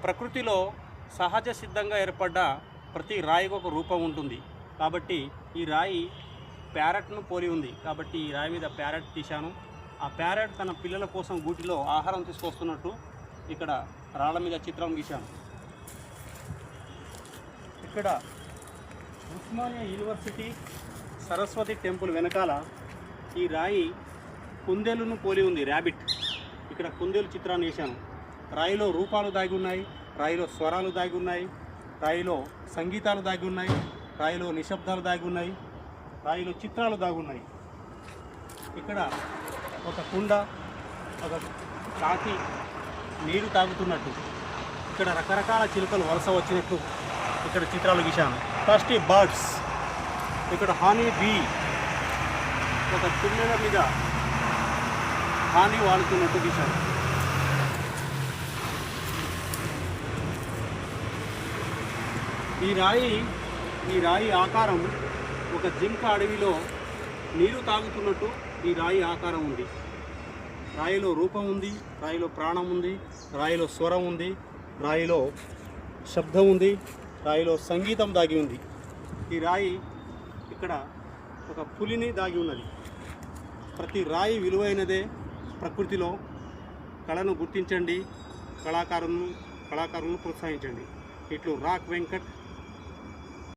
ప్రకృతిలో సహజ సిద్ధంగా ఏర్పడ్డ ప్రతి రాయికి ఒక రూపం ఉంటుంది. కాబట్టి ఈ రాయి ప్యారెట్ను పోలి ఉంది. కాబట్టి ఈ రాయి మీద ప్యారెట్ తీశాను. ఆ ప్యారెట్ తన పిల్లల కోసం గూటిలో ఆహారం తీసుకొస్తున్నట్టు ఇక్కడ రాళ్ళ మీద చిత్రం గీశాను. ఇక్కడ ఉస్మానియా యూనివర్సిటీ సరస్వతి టెంపుల్ వెనకాల ఈ రాయి కుందేలును పోలి ఉంది, ర్యాబిట్. ఇక్కడ కుందేలు చిత్రాన్ని వేశాను. రాయిలో రూపాలు దాగి ఉన్నాయి, రాయిలో స్వరాలు దాగి ఉన్నాయి, రాయిలో సంగీతాలు దాగి ఉన్నాయి, రాయిలో నిశ్శబ్దాలు దాగి ఉన్నాయి, రాయిలో చిత్రాలు దాగి ఉన్నాయి. ఇక్కడ ఒక కుండ, ఒక కాకి నీరు తాగుతున్నట్టు, ఇక్కడ రకరకాల చిలుకలు వలస వచ్చినట్టు ఇక్కడ చిత్రాలు గీశాను. ఫస్ట్ బర్డ్స్, ఇక్కడ హానీ బీ ఒక తుమ్మెద మీద హానీ వాడుతున్నట్టు గీశాను. ఈ రాయి ఆకారం ఒక జింక అడవిలో నీరు తాగుతున్నట్టు ఈ రాయి ఆకారం ఉంది. రాయిలో రూపం ఉంది, రాయిలో ప్రాణం ఉంది, రాయిలో స్వరం ఉంది, రాయిలో శబ్దం ఉంది, రాయిలో సంగీతం దాగి ఉంది. ఈ రాయి ఇక్కడ ఒక పులిని దాగి ఉన్నది. ప్రతి రాయి విలువైనదే. ప్రకృతిలో కళను గుర్తించండి, కళాకారులను ప్రోత్సహించండి. ఇట్లు రాక్ వెంకట్.